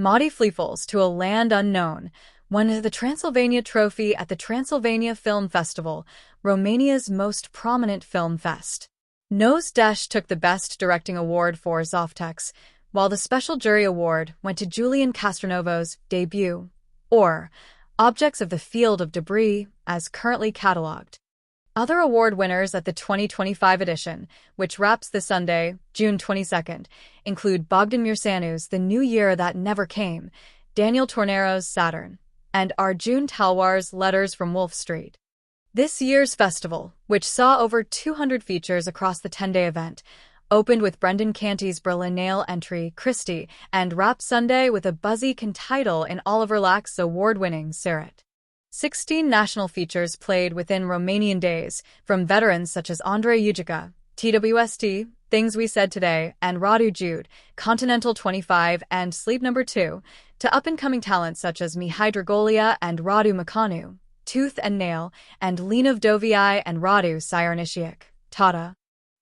Maudie Fleefels to a land unknown, won the Transilvania Trophy at the Transilvania Film Festival, Romania's most prominent film fest. Nose Desh took the Best Directing Award for Zoftex, while the Special Jury Award went to Julian Castranovo's debut, or Objects of the Field of Debris, as currently catalogued. Other award winners at the 2025 edition, which wraps this Sunday, June 22nd, include Bogdan Mursanu's The New Year That Never Came, Daniel Tornero's Saturn, and Arjun Talwar's Letters from Wolf Street. This year's festival, which saw over 200 features across the 10-day event, opened with Brendan Canty's Berlinale entry, Christie, and wrapped Sunday with a buzzy title in Oliver Lack's award-winning Sirit. 16 national features played within Romanian days, from veterans such as Andrei Ujica, TWST, Things We Said Today, and Radu Jude, Continental 25 and Sleep No. 2, to up-and-coming talents such as Mihai Dragolia and Radu Macanu, Tooth and Nail, and Lina Vdovii and Radu Sirnisiak, Tata.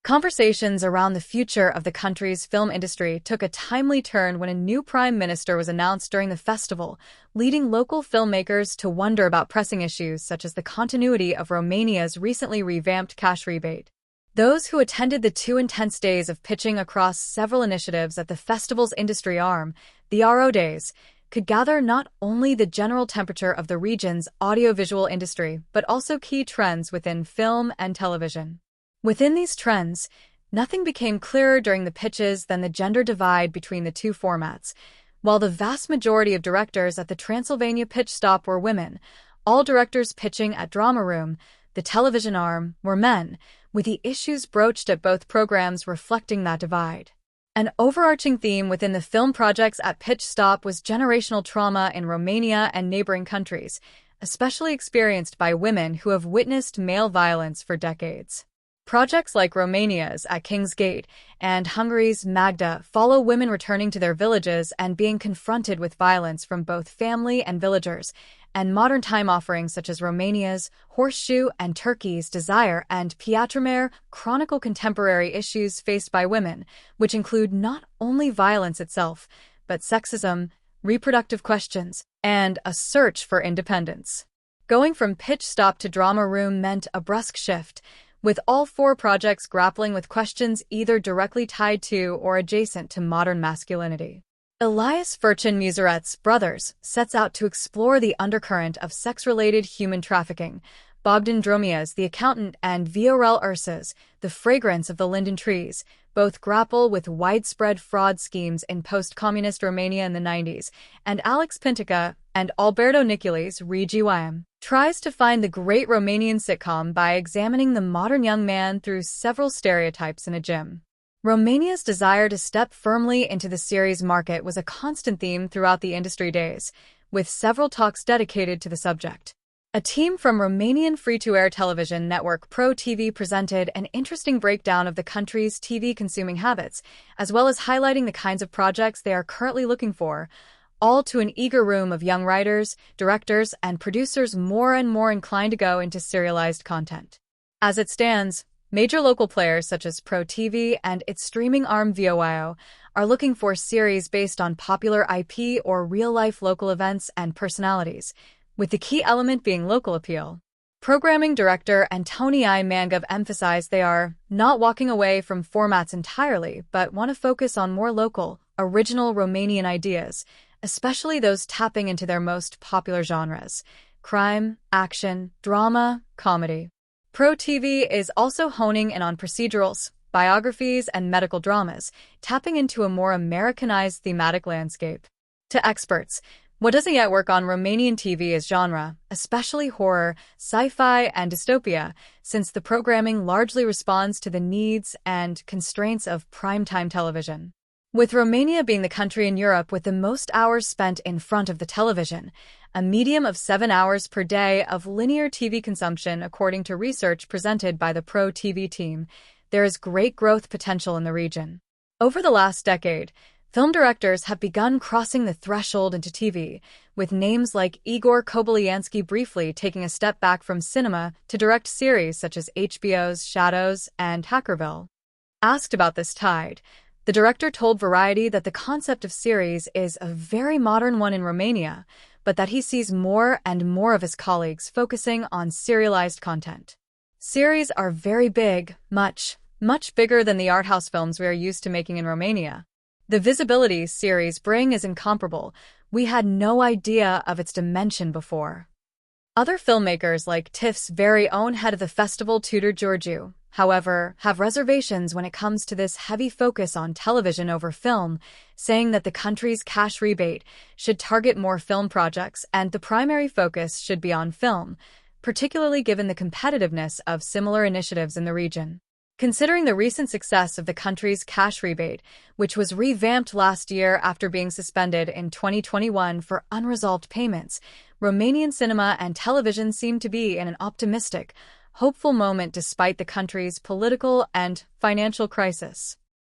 Conversations around the future of the country's film industry took a timely turn when a new prime minister was announced during the festival, leading local filmmakers to wonder about pressing issues such as the continuity of Romania's recently revamped cash rebate. Those who attended the 2 intense days of pitching across several initiatives at the festival's industry arm, the RO Days, could gather not only the general temperature of the region's audiovisual industry, but also key trends within film and television. Within these trends, nothing became clearer during the pitches than the gender divide between the two formats. While the vast majority of directors at the Transilvania pitch stop were women, all directors pitching at Drama Room, the television arm, were men, with the issues broached at both programs reflecting that divide. An overarching theme within the film projects at Pitch Stop was generational trauma in Romania and neighboring countries, especially experienced by women who have witnessed male violence for decades. Projects like Romania's At King's Gate and Hungary's Magda follow women returning to their villages and being confronted with violence from both family and villagers, and modern time offerings such as Romania's Horseshoe and Turkey's Desire and Piatremare chronicle contemporary issues faced by women, which include not only violence itself, but sexism, reproductive questions, and a search for independence. Going from Pitch Stop to Drama Room meant a brusque shift, with all 4 projects grappling with questions either directly tied to or adjacent to modern masculinity. Elias Furchin Museret's Brothers sets out to explore the undercurrent of sex-related human trafficking. Bogdan Dromia's The Accountant and Viorel Ursa's The Fragrance of the Linden Trees both grapple with widespread fraud schemes in post-communist Romania in the 90s, and Alex Pintica and Alberto Nicoli's Regiuim tries to find the great Romanian sitcom by examining the modern young man through several stereotypes in a gym. Romania's desire to step firmly into the series market was a constant theme throughout the industry days, with several talks dedicated to the subject. A team from Romanian free-to-air television network Pro TV presented an interesting breakdown of the country's TV consuming habits, as well as highlighting the kinds of projects they are currently looking for, all to an eager room of young writers, directors, and producers more and more inclined to go into serialized content. As it stands, major local players such as Pro TV and its streaming arm VOIO are looking for series based on popular IP or real-life local events and personalities, with the key element being local appeal. Programming director Antoni Mangav emphasized they are not walking away from formats entirely, but want to focus on more local, original Romanian ideas, especially those tapping into their most popular genres: crime, action, drama, comedy. Pro TV is also honing in on procedurals, biographies, and medical dramas, tapping into a more Americanized thematic landscape. To experts, what doesn't yet work on Romanian TV is genre, especially horror, sci-fi, and dystopia, since the programming largely responds to the needs and constraints of primetime television. With Romania being the country in Europe with the most hours spent in front of the television, a medium of 7 hours per day of linear TV consumption according to research presented by the Pro TV team, there is great growth potential in the region. Over the last decade, film directors have begun crossing the threshold into TV, with names like Igor Kobyliansky briefly taking a step back from cinema to direct series such as HBO's Shadows and Hackerville. Asked about this tide, The director told Variety that the concept of series is a very modern one in Romania, but that he sees more and more of his colleagues focusing on serialized content. Series are very big, much bigger than the art house films we are used to making in Romania. The visibility series bring is incomparable. We had no idea of its dimension before. Other filmmakers like TIFF's very own head of the festival, Tudor Georgiou, however, have reservations when it comes to this heavy focus on television over film, saying that the country's cash rebate should target more film projects and the primary focus should be on film, particularly given the competitiveness of similar initiatives in the region. Considering the recent success of the country's cash rebate, which was revamped last year after being suspended in 2021 for unresolved payments, Romanian cinema and television seem to be in an optimistic, hopeful moment despite the country's political and financial crisis.